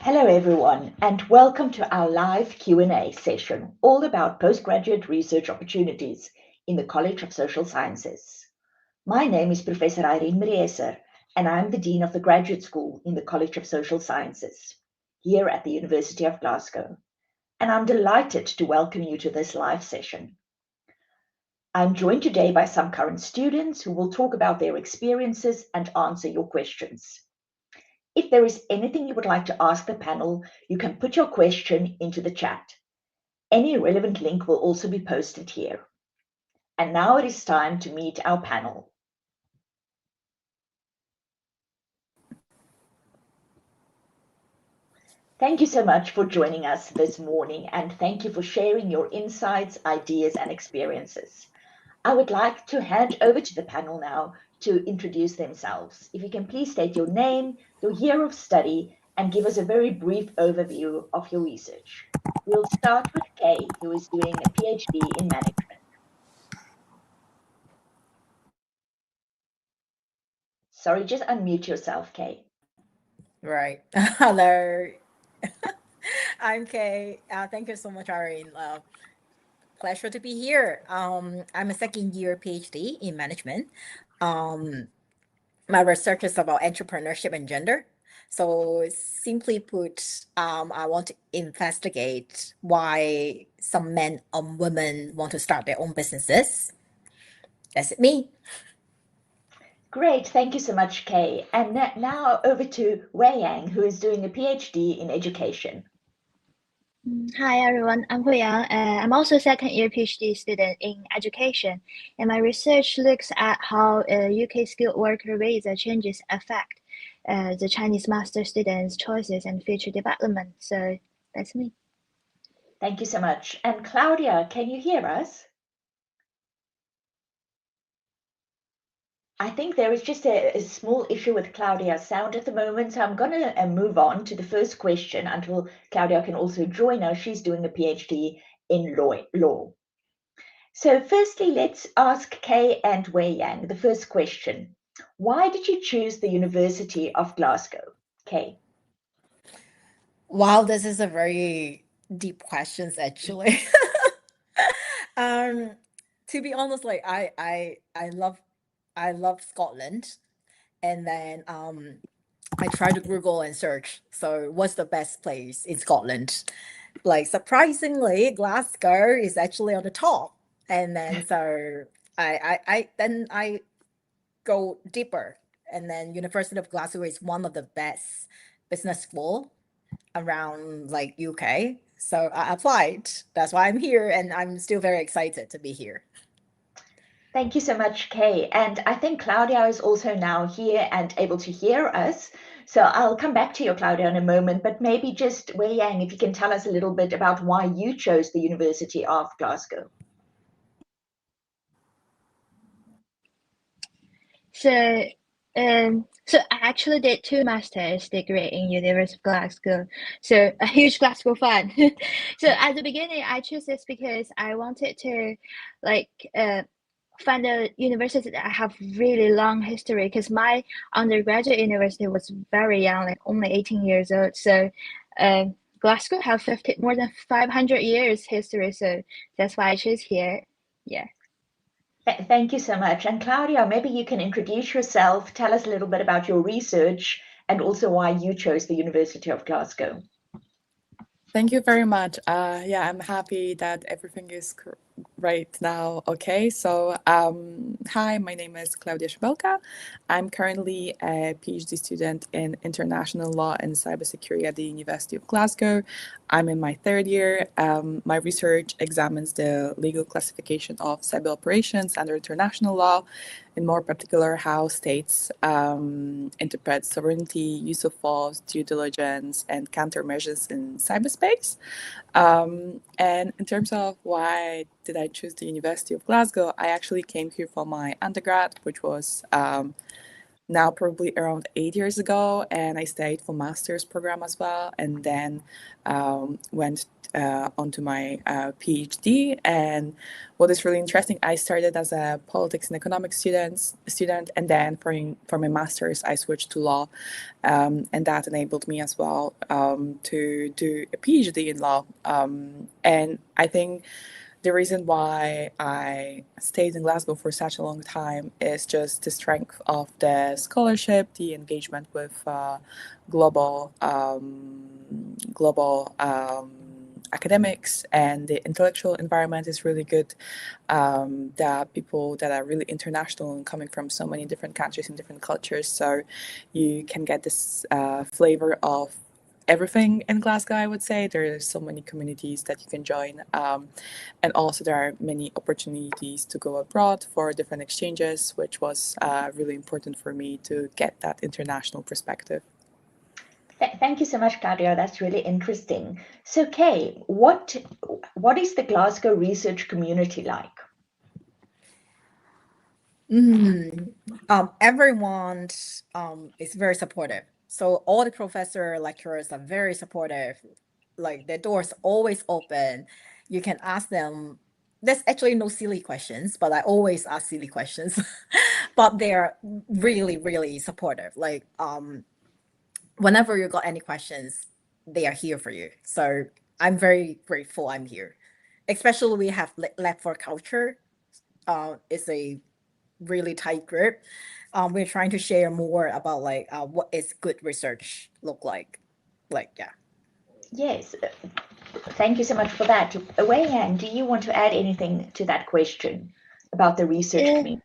Hello everyone, and welcome to our live Q&A session, all about postgraduate research opportunities in the College of Social Sciences. My name is Professor Irene Mrieser, and I'm the Dean of the Graduate School in the College of Social Sciences, here at the University of Glasgow. And I'm delighted to welcome you to this live session. I'm joined today by some current students who will talk about their experiences and answer your questions. If there is anything you would like to ask the panel, you can put your question into the chat. Any relevant link will also be posted here. And now it is time to meet our panel. Thank you so much for joining us this morning, and thank you for sharing your insights, ideas, and experiences. I would like to hand over to the panel now to introduce themselves. If you can please state your name, your year of study, and give us a very brief overview of your research. We'll start with Kay, who is doing a PhD in management. Sorry, just unmute yourself, Kay. Right. Hello. I'm Kay. Thank you so much, Irene. Pleasure to be here. I'm a second year PhD in management. My research is about entrepreneurship and gender. So simply put, I want to investigate why some men and women want to start their own businesses. That's me. Great, thank you so much, Kay. And now over to Wei Yang, who is doing a PhD in education. Hi everyone, I'm Hui Yang. I'm also a second year PhD student in education, and my research looks at how UK skilled worker visa changes affect the Chinese master students' choices and future development. So that's me. Thank you so much. And Claudia, can you hear us? I think there is just a small issue with Claudia's sound at the moment, so I'm going to move on to the first question until Claudia can also join us. She's doing a PhD in law. So firstly, let's ask Kay and Wei Yang the first question. Why did you choose the University of Glasgow? Kay. Wow, this is a very deep question, actually. um, to be honest, like I love Scotland, and then I try to Google and search. So what's the best place in Scotland? Like surprisingly, Glasgow is actually on the top, and then so I go deeper, and then University of Glasgow is one of the best business school around like UK. So I applied. That's why I'm here, and I'm still very excited to be here. Thank you so much, Kay. And I think Claudia is also now here and able to hear us. So I'll come back to you, Claudia, in a moment, but maybe just Wei Yang, if you can tell us a little bit about why you chose the University of Glasgow. So I actually did 2 master's degree in University of Glasgow. So a huge Glasgow fan. So at the beginning, I chose this because I wanted to like find a university that have really long history, because my undergraduate university was very young, like only 18 years old. So Glasgow have more than 500 years history. So that's why I chose here. Yeah. Thank you so much. And Claudia, maybe you can introduce yourself, tell us a little bit about your research, and also why you chose the University of Glasgow. Thank you very much. Yeah, I'm happy that everything is right now. Okay, so hi, my name is Claudia Szabelka. I'm currently a PhD student in international law and cybersecurity at the University of Glasgow. I'm in my third year. My research examines the legal classification of cyber operations under international law, in more particular how states interpret sovereignty, use of force, due diligence, and countermeasures in cyberspace. And in terms of why did I choose the University of Glasgow, I actually came here for my undergrad, which was now probably around 8 years ago, and I stayed for master's program as well, and then went onto my PhD. And what is really interesting, I started as a politics and economics student, and then for my master's, I switched to law, and that enabled me as well to do a PhD in law. And I think the reason why I stayed in Glasgow for such a long time is just the strength of the scholarship, the engagement with global academics, and the intellectual environment is really good. There are people that are really international and coming from so many different countries and different cultures, so you can get this flavor of everything in Glasgow. I would say there are so many communities that you can join, and also there are many opportunities to go abroad for different exchanges, which was really important for me to get that international perspective. Thank you so much, Claudia. That's really interesting. So, Kay, what is the Glasgow research community like? Everyone is very supportive. So all the professor lecturers are very supportive. Like the door's always open. You can ask them. There's actually no silly questions, but I always ask silly questions. But they're really, really supportive. Like whenever you got any questions, they are here for you. So I'm very grateful I'm here. Especially we have Lab for Culture. It's a really tight group. We're trying to share more about like what is good research look like. Yeah. Yes, thank you so much for that. Wei Yan, do you want to add anything to that question about the research community?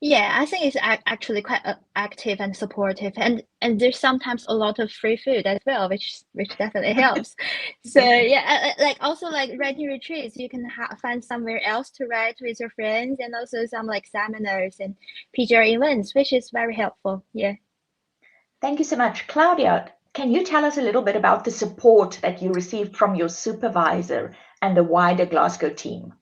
Yeah, I think it's actually quite active and supportive, and there's sometimes a lot of free food as well, which definitely helps. So yeah, like also like writing retreats, you can find somewhere else to write with your friends, and also some like seminars and PGR events, which is very helpful. Yeah. Thank you so much. Claudia, can you tell us a little bit about the support that you received from your supervisor and the wider Glasgow team?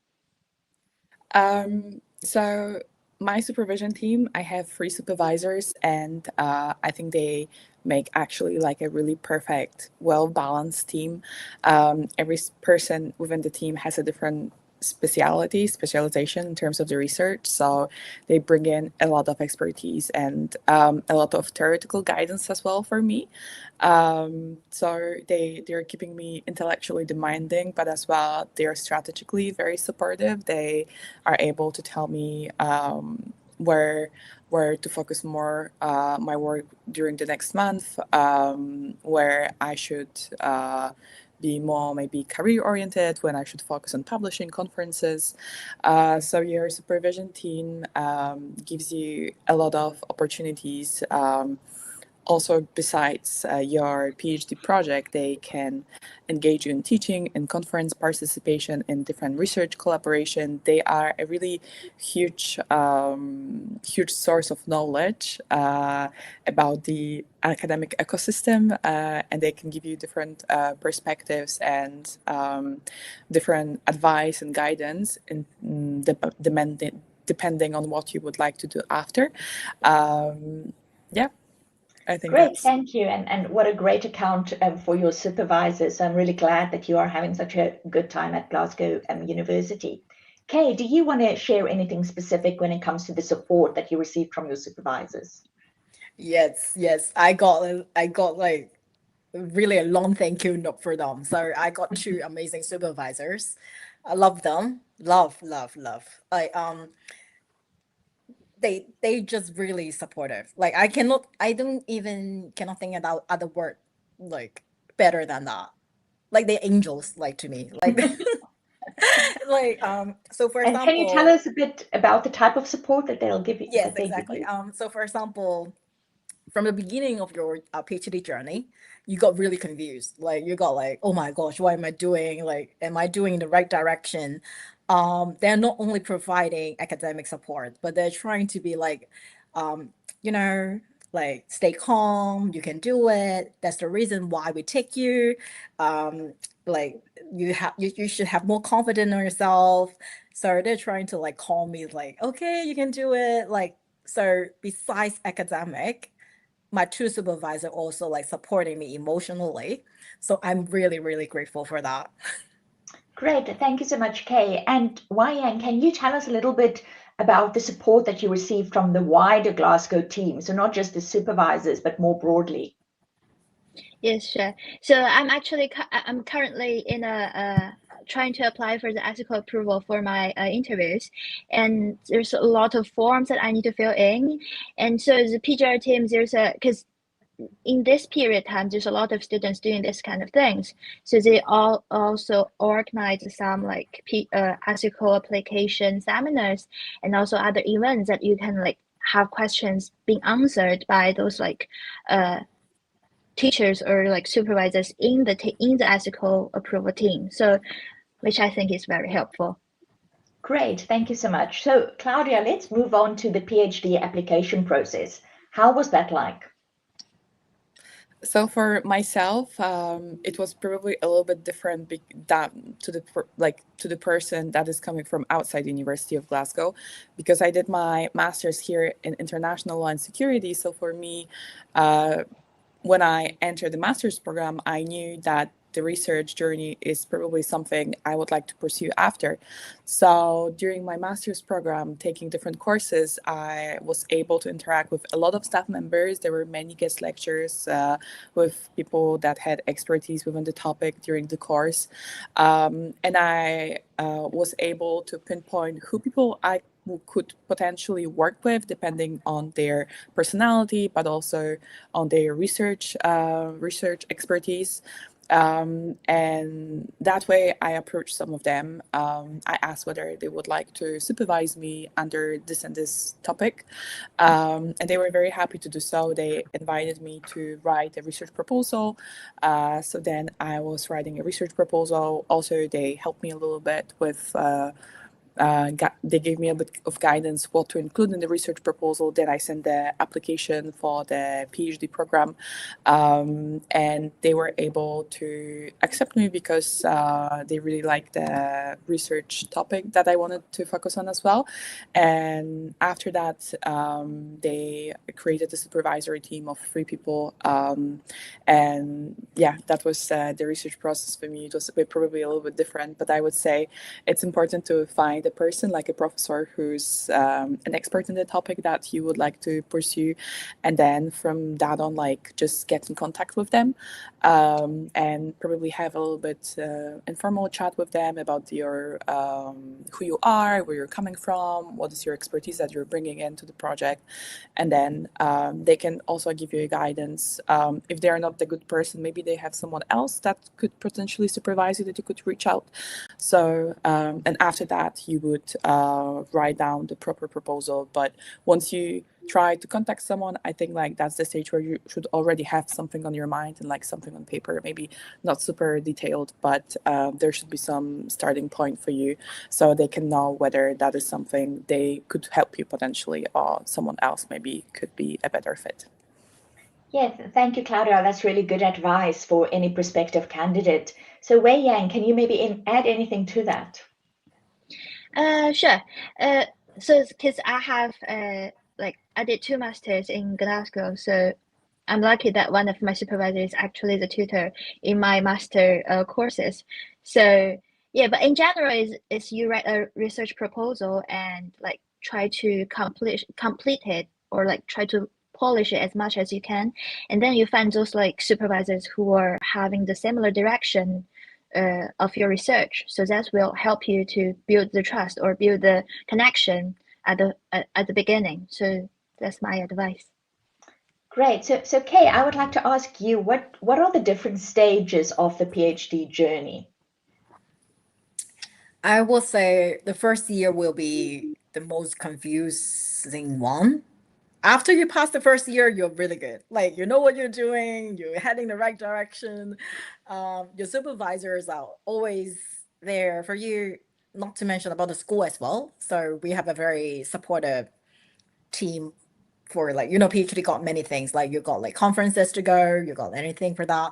So my supervision team, I have 3 supervisors, and I think they make actually like a really perfect, well-balanced team. Every person within the team has a different specialization in terms of the research, so they bring in a lot of expertise and a lot of theoretical guidance as well for me. So they're keeping me intellectually demanding, but as well they're strategically very supportive. They are able to tell me where to focus more my work during the next month, where I should be more maybe career oriented, when I should focus on publishing, conferences. So your supervision team gives you a lot of opportunities. Also, besides your PhD project, they can engage you in teaching, in conference participation, in different research collaboration. They are a really huge source of knowledge about the academic ecosystem, and they can give you different perspectives and different advice and guidance depending on what you would like to do after. Yeah. I think Great, thank you. And what a great account for your supervisors. I'm really glad that you are having such a good time at Glasgow University. Kay, do you want to share anything specific when it comes to the support that you received from your supervisors? Yes. I got like really a long thank you note for them. So I got 2 amazing supervisors. I love them. Love. Like they just really supportive. Like I don't even cannot think about other word like better than that. Like they're angels, like to me. Like like so for example, can you tell us a bit about the type of support that they'll give you? Yes, exactly. So for example, from the beginning of your PhD journey, you got really confused. Like you got like, oh my gosh, what am I doing? Like, am I doing in the right direction? They're not only providing academic support, but they're trying to be like, you know, like stay calm. You can do it. That's the reason why we take you. Like you should have more confidence in yourself. So they're trying to like call me like, okay, you can do it. Like So besides academic, my two supervisors also like supporting me emotionally. So I'm really, really grateful for that. Great, thank you so much, Kay. And Wai-Yang, can you tell us a little bit about the support that you received from the wider Glasgow team? So not just the supervisors, but more broadly. Yes, sure. So I'm currently in a trying to apply for the ethical approval for my interviews, and there's a lot of forms that I need to fill in, and so the PGR team because in this period time there's a lot of students doing this kind of things, so they all also organize some like ethical application seminars and also other events that you can like have questions being answered by those like teachers or like supervisors in the ethical approval team. So, which I think is very helpful. Great, thank you so much. So Claudia, let's move on to the PhD application process. How was that like? So for myself, it was probably a little bit different to the person that is coming from outside the University of Glasgow, because I did my master's here in international law and security. So for me, when I entered the master's program, I knew that the research journey is probably something I would like to pursue after. So during my master's program, taking different courses, I was able to interact with a lot of staff members. There were many guest lectures with people that had expertise within the topic during the course. And I was able to pinpoint who people I could potentially work with depending on their personality, but also on their research expertise. And that way I approached some of them. I asked whether they would like to supervise me under this and this topic. And they were very happy to do so. They invited me to write a research proposal. So then I was writing a research proposal. Also, they helped me a little bit with they gave me a bit of guidance what to include in the research proposal. Then I sent the application for the PhD program, and they were able to accept me because they really liked the research topic that I wanted to focus on as well. And after that, they created a supervisory team of 3 people, and yeah, that was the research process for me. It was probably a little bit different, but I would say it's important to find a person like a professor who's an expert in the topic that you would like to pursue, and then from that on, like, just get in contact with them, and probably have a little bit informal chat with them about your who you are, where you're coming from, what is your expertise that you're bringing into the project, and then they can also give you guidance. If they're not the good person, maybe they have someone else that could potentially supervise you that you could reach out. So and after that you would write down the proper proposal. But once you try to contact someone, I think like that's the stage where you should already have something on your mind and like something on paper, maybe not super detailed, but there should be some starting point for you so they can know whether that is something they could help you potentially, or someone else maybe could be a better fit. Yes, thank you, Claudia. That's really good advice for any prospective candidate. So Wei-Yang, can you maybe add anything to that? Sure. So because I have I did 2 masters in Glasgow, so I'm lucky that one of my supervisors is actually the tutor in my master courses. So yeah, but in general, is you write a research proposal and like try to complete it, or like try to polish it as much as you can, and then you find those like supervisors who are having the similar direction of your research. So that will help you to build the trust or build the connection at the beginning. So that's my advice. Great. So Kay, I would like to ask you, what are the different stages of the PhD journey? I will say the first year will be the most confusing one. After you pass the first year, you're really good. Like, you know what you're doing, you're heading the right direction. Your supervisors are always there for you, not to mention about the school as well. So we have a very supportive team for, like, you know, PhD got many things. Like, you got like conferences to go, you got anything for that.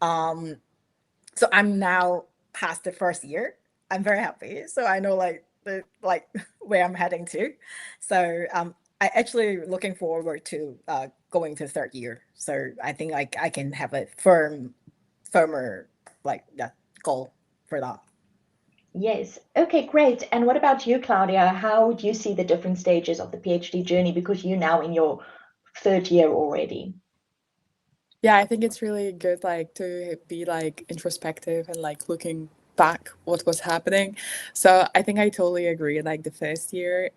So I'm now past the first year. I'm very happy. So I know like where I'm heading to. So I actually looking forward to going to third year. So I think I can have a firmer like that goal for that. Yes. Okay, great. And what about you, Claudia? How would you see the different stages of the PhD journey, because you're now in your third year already? Yeah, I think it's really good like to be like introspective and like looking back what was happening. So I think I totally agree. Like the first year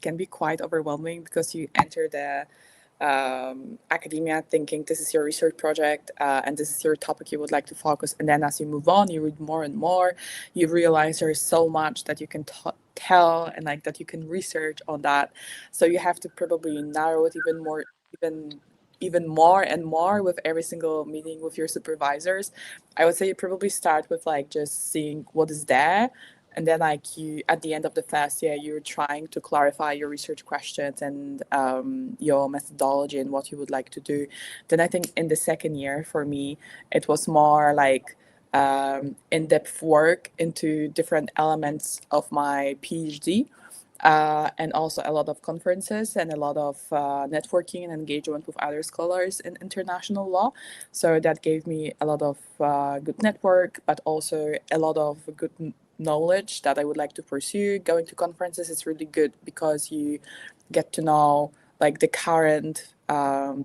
can be quite overwhelming because you enter the academia thinking this is your research project and this is your topic you would like to focus, and then as you move on you read more and more, you realize there is so much that you can tell and like that you can research on that, so you have to probably narrow it even more and more with every single meeting with your supervisors. I would say you probably start with like just seeing what is there, and then like you at the end of the first year you're trying to clarify your research questions and your methodology and what you would like to do. Then I think in the second year for me it was more like in-depth work into different elements of my PhD, and also a lot of conferences and a lot of networking and engagement with other scholars in international law. So that gave me a lot of good network, but also a lot of good knowledge that I would like to pursue. Going to conferences is really good because you get to know like the current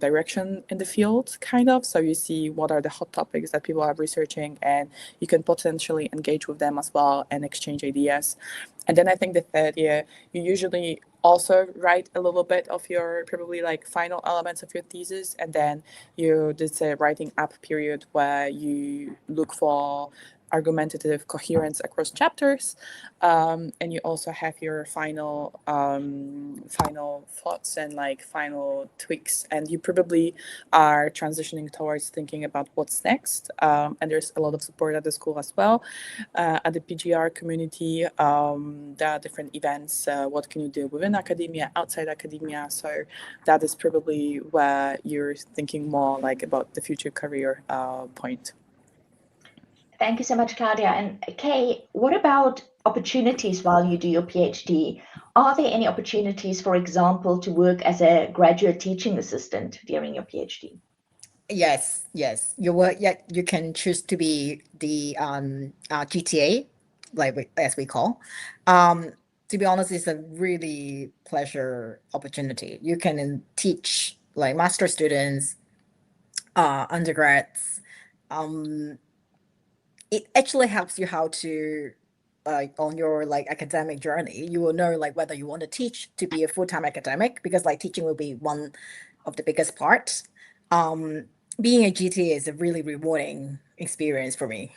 direction in the field, kind of. So you see what are the hot topics that people are researching, and you can potentially engage with them as well and exchange ideas. And then I think the third year, you usually also write a little bit of your probably like final elements of your thesis, and then there's a writing up period where you look for argumentative coherence across chapters, and you also have your final thoughts and like final tweaks, and you probably are transitioning towards thinking about what's next, and there's a lot of support at the school as well, at the PGR community. There are different events, what can you do within academia, outside academia, so that is probably where you're thinking more like about the future career point. Thank you so much, Claudia. And Kay, what about opportunities while you do your PhD? Are there any opportunities, for example, to work as a graduate teaching assistant during your PhD? Yes. You can choose to be the GTA, like as we call. To be honest, it's a really pleasure opportunity. You can teach like master students, undergrads. It actually helps you how to like on your like academic journey. You will know like whether you want to teach to be a full-time academic, because like teaching will be one of the biggest parts. Being a GTA is a really rewarding experience for me.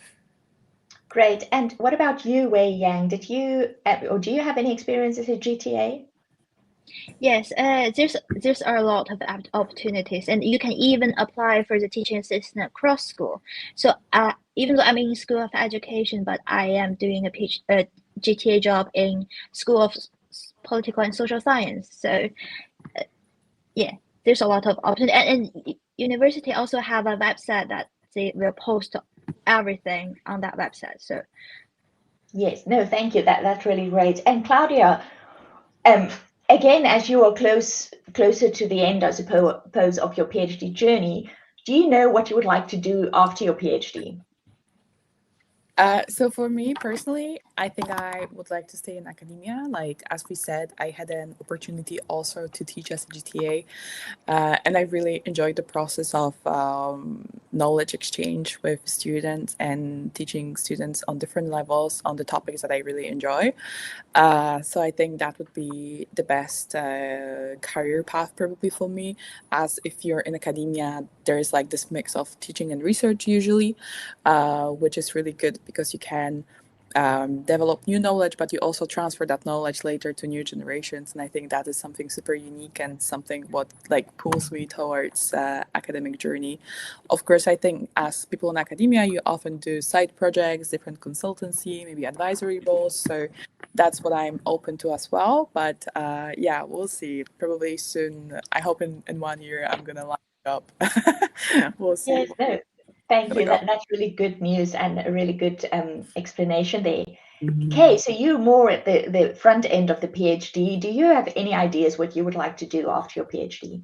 Great. And what about you, Wei Yang? Did you or do you have any experience as a GTA? Yes, there's a lot of opportunities, and you can even apply for the teaching assistant across school. So even though I'm in School of Education, but I am doing a GTA job in School of Political and Social Science. So yeah, there's a lot of options, and university also have a website that they will post everything on that website. So Yes, no, thank you. That's really great. And Claudia, again, as you are closer to the end, I suppose, of your PhD journey, do you know what you would like to do after your PhD? So for me personally, I think I would like to stay in academia. Like as we said, I had an opportunity also to teach as a GTA, and I really enjoyed the process of knowledge exchange with students and teaching students on different levels on the topics that I really enjoy. So I think that would be the best career path probably for me, as if you're in academia, there's like this mix of teaching and research usually, which is really good because you can develop new knowledge, but you also transfer that knowledge later to new generations. And I think that is something super unique and something what like pulls me towards academic journey. Of course, I think as people in academia, you often do side projects, different consultancy, maybe advisory roles. So that's what I'm open to as well. But yeah, we'll see. Probably soon. I hope in 1 year I'm gonna line it up. We'll see. Yes, no, thank you. That's really good news and a really good explanation there. Okay, so you're more at the front end of the PhD. Do you have any ideas what you would like to do after your PhD?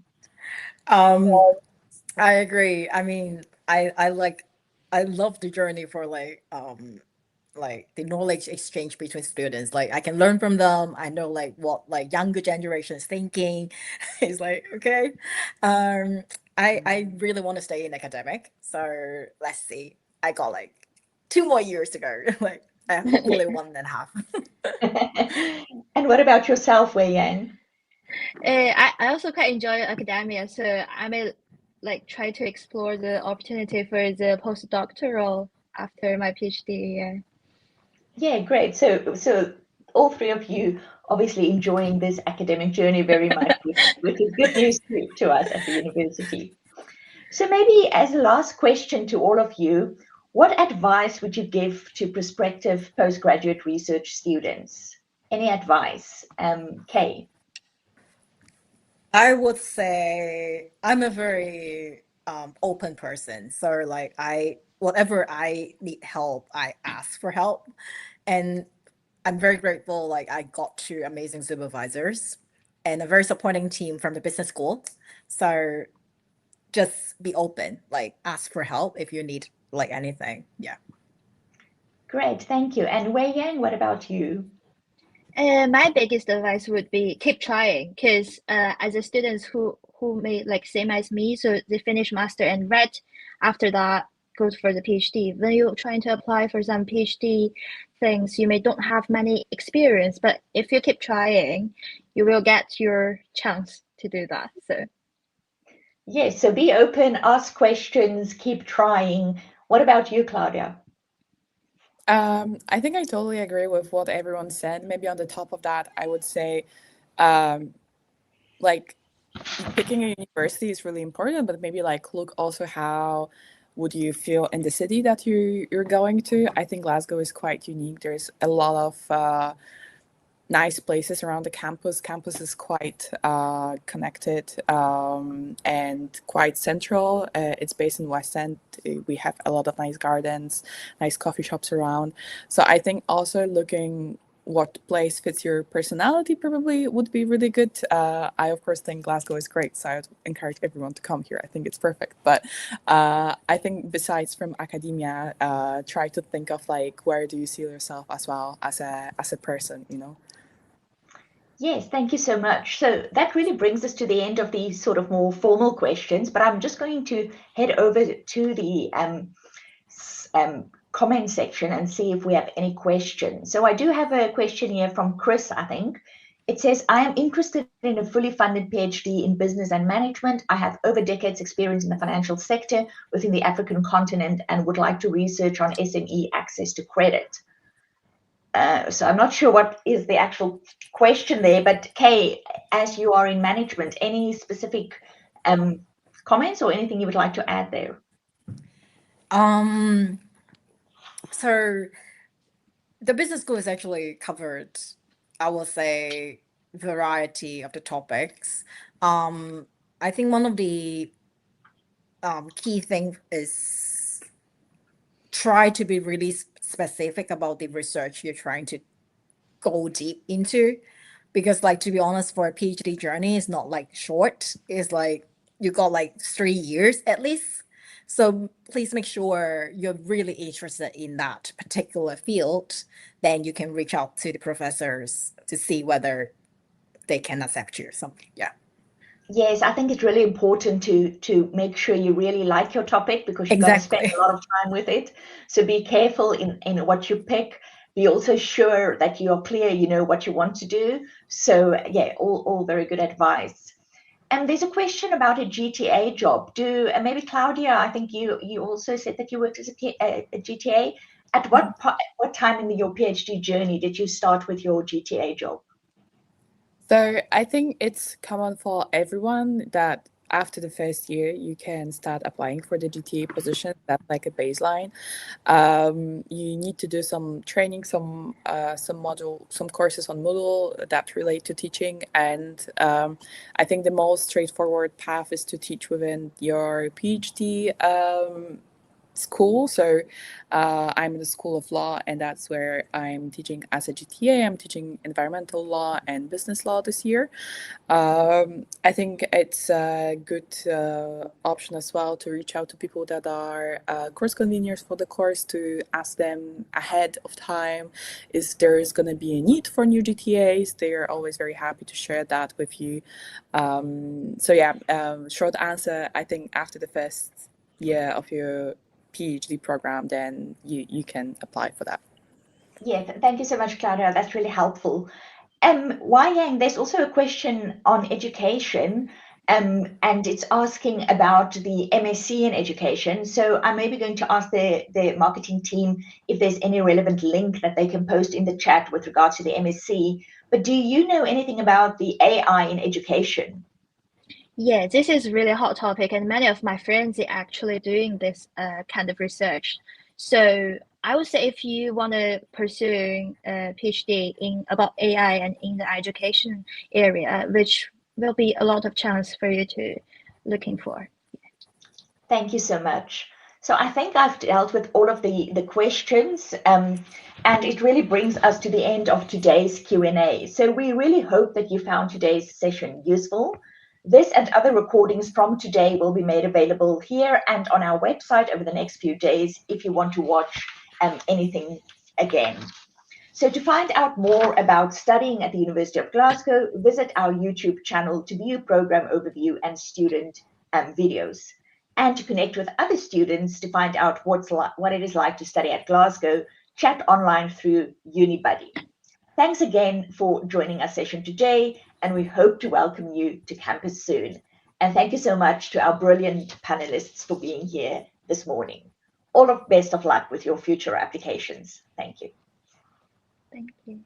I agree. I mean, I love the journey for like the knowledge exchange between students. Like I can learn from them. I know like what like younger generation is thinking. It's like okay. I really want to stay in academic. So let's see. I got like 2 more years to go. Like hopefully 1.5. And what about yourself, Wei Yang? I also quite enjoy academia, so I may like try to explore the opportunity for the postdoctoral after my PhD. Yeah. Yeah, great. So all three of you obviously enjoying this academic journey very much, which is good news to us at the university. So maybe as a last question to all of you, what advice would you give to prospective postgraduate research students? Any advice? Kay? I would say I'm a very open person. So like whatever I need help, I ask for help. And I'm very grateful like I got two amazing supervisors and a very supporting team from the business school. So just be open, like ask for help if you need like anything. Yeah. Great, thank you. And Wei Yang, what about you? My biggest advice would be keep trying, because as a students who may like same as me, so they finish master and right after that goes for the PhD. When you're trying to apply for some PhD things, you may don't have many experience, but if you keep trying, you will get your chance to do that. So Yes, so be open, ask questions, keep trying. What about you, Claudia? I think I totally agree with what everyone said. Maybe on the top of that, I would say, like, picking a university is really important, but maybe like look also how would you feel in the city that you're going to. I think Glasgow is quite unique. There's a lot of nice places around the campus. Campus is quite connected and quite central. It's based in West End. We have a lot of nice gardens, nice coffee shops around. So I think also looking what place fits your personality probably would be really good. I of course think Glasgow is great, so I would encourage everyone to come here. I think it's perfect. But I think besides from academia, try to think of like where do you see yourself as well as a person, you know? Yes, thank you so much. So that really brings us to the end of these sort of more formal questions, but I'm just going to head over to the comment section and see if we have any questions. So I do have a question here from Chris, I think. It says, I am interested in a fully funded PhD in business and management. I have over decades experience in the financial sector within the African continent and would like to research on SME access to credit. So I'm not sure what is the actual question there, but Kay, as you are in management, any specific comments or anything you would like to add there? So the business school is actually covered, I will say, variety of the topics. I think one of the key thing is try to be really specific about the research you're trying to go deep into, because like to be honest, for a PhD journey it's not like short. It's like you got like 3 years at least. So please make sure you're really interested in that particular field. Then you can reach out to the professors to see whether they can accept you or something. Yeah. Yes, I think it's really important to make sure you really like your topic because you're going to spend Exactly. a lot of time with it. So be careful in what you pick. Be also sure that you are clear, you know what you want to do. So yeah, all very good advice. And there's a question about a GTA job. Maybe Claudia, I think you also said that you worked as a GTA. At what time in your PhD journey did you start with your GTA job? So I think it's common for everyone that after the first year you can start applying for the GTA position. That's like a baseline. You need to do some training, some courses on Moodle that relate to teaching, and I think the most straightforward path is to teach within your PhD school. So I'm in the School of Law, and that's where I'm teaching as a GTA. I'm teaching environmental law and business law this year. I think it's a good option as well to reach out to people that are course conveners for the course, to ask them ahead of time if there is going to be a need for new GTAs. They are always very happy to share that with you. So yeah, short answer, I think after the first year of your PhD program, then you can apply for that. Yeah, thank you so much, Claudia. That's really helpful. Yang, there's also a question on education, and it's asking about the MSc in education. So I'm maybe going to ask the marketing team if there's any relevant link that they can post in the chat with regards to the MSc. But do you know anything about the AI in education? Yeah, this is really a hot topic, and many of my friends are actually doing this kind of research. So I would say if you want to pursue a PhD in about AI and in the education area, which will be a lot of chance for you to looking for. Thank you so much. So I think I've dealt with all of the questions, and it really brings us to the end of today's Q&A. So we really hope that you found today's session useful. This and other recordings from today will be made available here and on our website over the next few days if you want to watch anything again. So to find out more about studying at the University of Glasgow, visit our YouTube channel to view program overview and student videos. And to connect with other students to find out what it is like to study at Glasgow, chat online through UniBuddy. Thanks again for joining our session today, and we hope to welcome you to campus soon. And thank you so much to our brilliant panelists for being here this morning. All of best of luck with your future applications. Thank you. Thank you.